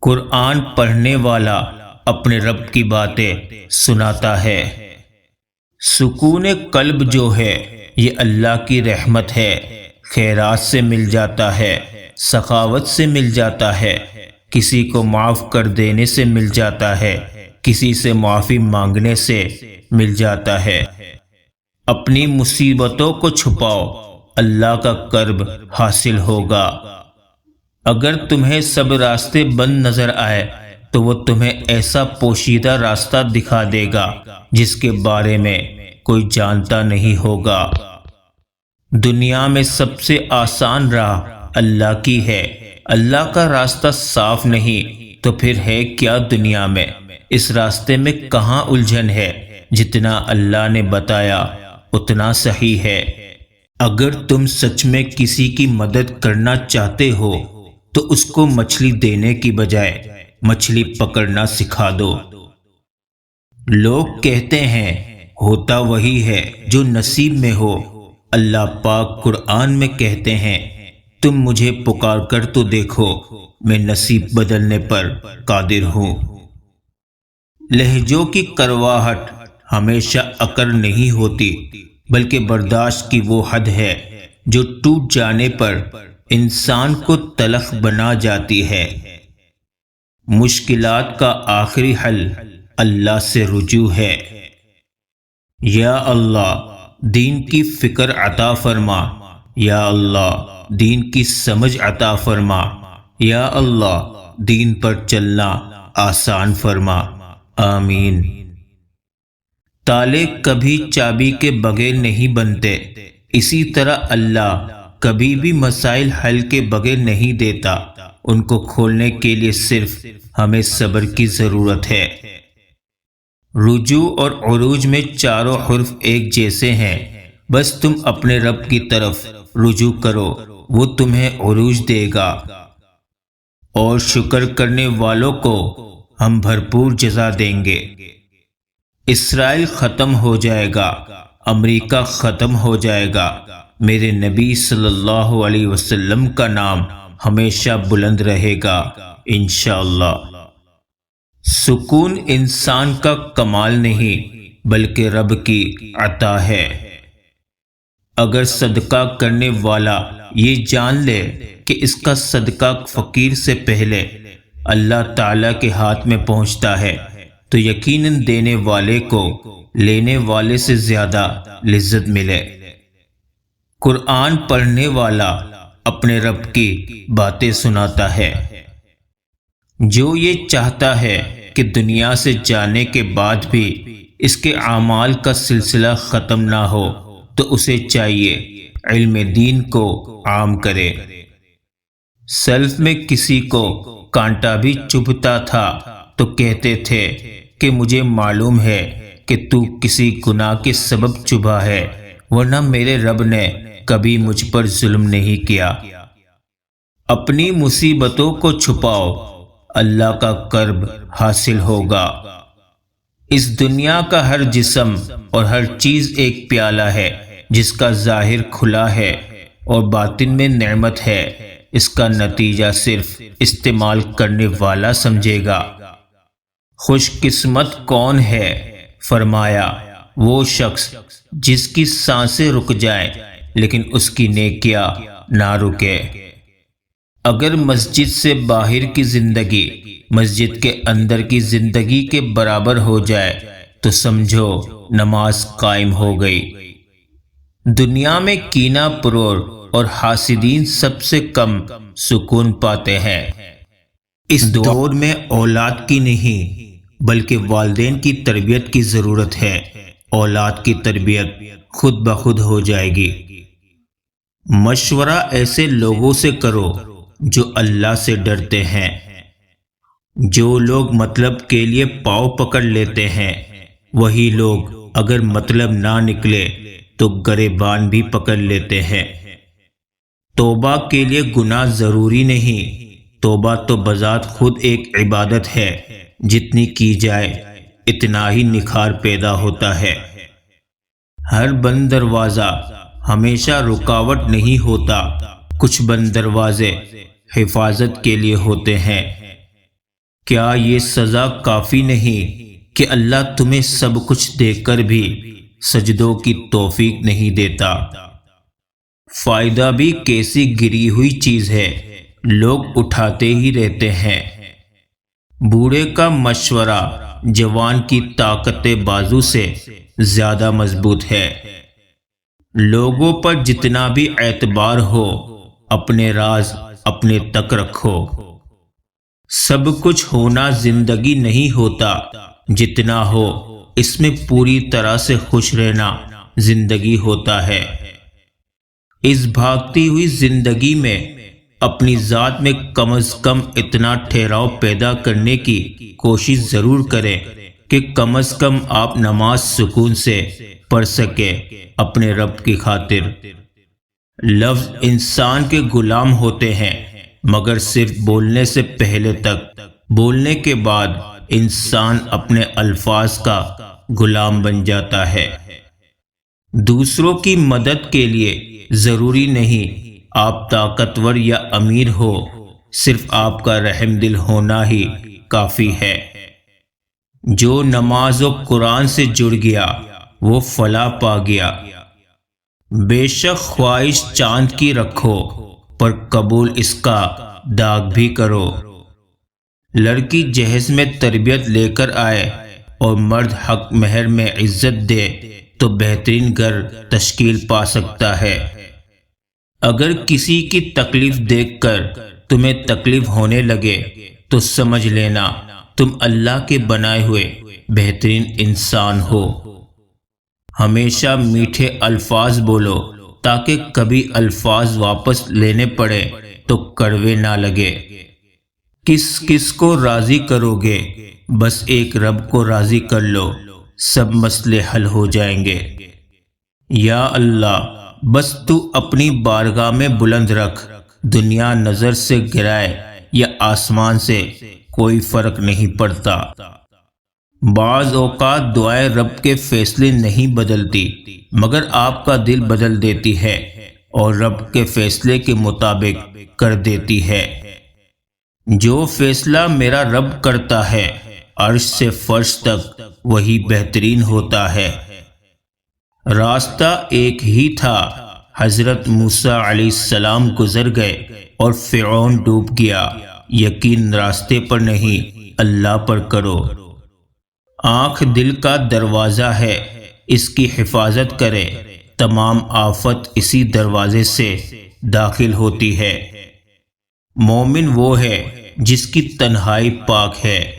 قرآن پڑھنے والا اپنے رب کی باتیں سناتا ہے۔ سکون قلب جو ہے یہ اللہ کی رحمت ہے، خیرات سے مل جاتا ہے، سخاوت سے مل جاتا ہے، کسی کو معاف کر دینے سے مل جاتا ہے، کسی سے معافی مانگنے سے مل جاتا ہے۔ اپنی مصیبتوں کو چھپاؤ، اللہ کا کرب حاصل ہوگا۔ اگر تمہیں سب راستے بند نظر آئے تو وہ تمہیں ایسا پوشیدہ راستہ دکھا دے گا جس کے بارے میں کوئی جانتا نہیں ہوگا۔ دنیا میں سب سے آسان راہ اللہ کی ہے۔ اللہ کا راستہ صاف نہیں تو پھر ہے کیا دنیا میں؟ اس راستے میں کہاں الجھن ہے؟ جتنا اللہ نے بتایا اتنا صحیح ہے۔ اگر تم سچ میں کسی کی مدد کرنا چاہتے ہو تو اس کو مچھلی دینے کی بجائے مچھلی پکڑنا سکھا دو۔ لوگ کہتے ہیں ہوتا وہی ہے جو نصیب میں ہو۔ اللہ پاک قرآن میں کہتے ہیں تم مجھے پکار کر تو دیکھو، میں نصیب بدلنے پر قادر ہوں۔ لہجوں کی کرواہٹ ہمیشہ اکر نہیں ہوتی، بلکہ برداشت کی وہ حد ہے جو ٹوٹ جانے پر انسان کو تلخ بنا جاتی ہے۔ مشکلات کا آخری حل اللہ سے رجوع ہے۔ یا اللہ دین کی فکر عطا فرما، یا اللہ دین کی سمجھ عطا فرما، یا اللہ دین پر چلنا آسان فرما، آمین۔ تالے کبھی چابی کے بغیر نہیں بنتے، اسی طرح اللہ کبھی بھی مسائل حل کے بغیر نہیں دیتا، ان کو کھولنے کے لیے صرف ہمیں صبر کی ضرورت ہے۔ رجوع اور عروج میں چاروں حرف ایک جیسے ہیں، بس تم اپنے رب کی طرف رجوع کرو، وہ تمہیں عروج دے گا، اور شکر کرنے والوں کو ہم بھرپور جزا دیں گے۔ اسرائیل ختم ہو جائے گا، امریکہ ختم ہو جائے گا، میرے نبی صلی اللہ علیہ وسلم کا نام ہمیشہ بلند رہے گا انشاءاللہ۔ سکون انسان کا کمال نہیں بلکہ رب کی عطا ہے۔ اگر صدقہ کرنے والا یہ جان لے کہ اس کا صدقہ فقیر سے پہلے اللہ تعالیٰ کے ہاتھ میں پہنچتا ہے تو یقیناً دینے والے کو لینے والے سے زیادہ لذت ملے۔ قرآن پڑھنے والا اپنے رب کی باتیں سناتا ہے۔ جو یہ چاہتا ہے کہ دنیا سے جانے کے بعد بھی اس کے اعمال کا سلسلہ ختم نہ ہو تو اسے چاہیے علم دین کو عام کرے۔ سلف میں کسی کو کانٹا بھی چبھتا تھا تو کہتے تھے کہ مجھے معلوم ہے کہ تو کسی گناہ کے سبب چبھا ہے، ورنہ میرے رب نے کبھی مجھ پر ظلم نہیں کیا۔ اپنی مصیبتوں کو چھپاؤ، اللہ کا کرب حاصل ہوگا۔ اس دنیا کا ہر جسم اور ہر چیز ایک پیالہ ہے جس کا ظاہر کھلا ہے اور باطن میں نعمت ہے، اس کا نتیجہ صرف استعمال کرنے والا سمجھے گا۔ خوش قسمت کون ہے؟ فرمایا وہ شخص جس کی سانسیں رک جائیں لیکن اس کی نیکیاں نہ رکے۔ اگر مسجد سے باہر کی زندگی مسجد کے اندر کی زندگی کے برابر ہو جائے تو سمجھو نماز قائم ہو گئی۔ دنیا میں کینہ پرور اور حاسدین سب سے کم سکون پاتے ہیں۔ اس دور میں اولاد کی نہیں بلکہ والدین کی تربیت کی ضرورت ہے، اولاد کی تربیت خود بخود ہو جائے گی۔ مشورہ ایسے لوگوں سے کرو جو اللہ سے ڈرتے ہیں۔ جو لوگ مطلب کے لیے پاؤں پکڑ لیتے ہیں وہی لوگ اگر مطلب نہ نکلے تو گریبان بھی پکڑ لیتے ہیں۔ توبہ کے لیے گناہ ضروری نہیں، توبہ تو بذات خود ایک عبادت ہے، جتنی کی جائے اتنا ہی نکھار پیدا ہوتا ہے۔ ہر بند دروازہ ہمیشہ رکاوٹ نہیں ہوتا، کچھ بند دروازے حفاظت کے لیے ہوتے ہیں۔ کیا یہ سزا کافی نہیں کہ اللہ تمہیں سب کچھ دے کر بھی سجدوں کی توفیق نہیں دیتا؟ فائدہ بھی کیسی گری ہوئی چیز ہے، لوگ اٹھاتے ہی رہتے ہیں۔ بوڑھے کا مشورہ جوان کی طاقت بازو سے زیادہ مضبوط ہے۔ لوگوں پر جتنا بھی اعتبار ہو، اپنے راز اپنے تک رکھو۔ سب کچھ ہونا زندگی نہیں ہوتا، جتنا ہو اس میں پوری طرح سے خوش رہنا زندگی ہوتا ہے۔ اس بھاگتی ہوئی زندگی میں اپنی ذات میں کم از کم اتنا ٹھہراؤ پیدا کرنے کی کوشش ضرور کریں کہ کم از کم آپ نماز سکون سے پڑھ سکے اپنے رب کی خاطر۔ لفظ انسان کے غلام ہوتے ہیں، مگر صرف بولنے سے پہلے تک، بولنے کے بعد انسان اپنے الفاظ کا غلام بن جاتا ہے۔ دوسروں کی مدد کے لیے ضروری نہیں آپ طاقتور یا امیر ہو، صرف آپ کا رحم دل ہونا ہی کافی ہے۔ جو نماز و قرآن سے جڑ گیا وہ فلاح پا گیا۔ بے شک خواہش چاند کی رکھو، پر قبول اس کا داغ بھی کرو۔ لڑکی جہیز میں تربیت لے کر آئے اور مرد حق مہر میں عزت دے تو بہترین گھر تشکیل پا سکتا ہے۔ اگر کسی کی تکلیف دیکھ کر تمہیں تکلیف ہونے لگے تو سمجھ لینا تم اللہ کے بنائے ہوئے بہترین انسان ہو۔ ہمیشہ میٹھے الفاظ بولو تاکہ کبھی الفاظ واپس لینے پڑے تو کڑوے نہ لگے۔ کس کس کو راضی کرو گے، بس ایک رب کو راضی کر لو، سب مسئلے حل ہو جائیں گے۔ یا اللہ، بس تو اپنی بارگاہ میں بلند رکھ، دنیا نظر سے گرائے یا آسمان سے کوئی فرق نہیں پڑتا۔ بعض اوقات دعائیں رب کے فیصلے نہیں بدلتی، مگر آپ کا دل بدل دیتی ہے اور رب کے فیصلے کے مطابق کر دیتی ہے۔ جو فیصلہ میرا رب کرتا ہے عرش سے فرش تک وہی بہترین ہوتا ہے۔ راستہ ایک ہی تھا، حضرت موسیٰ علیہ السلام گزر گئے اور فرعون ڈوب گیا۔ یقین راستے پر نہیں، اللہ پر کرو۔ آنکھ دل کا دروازہ ہے، اس کی حفاظت کرے، تمام آفت اسی دروازے سے داخل ہوتی ہے۔ مومن وہ ہے جس کی تنہائی پاک ہے،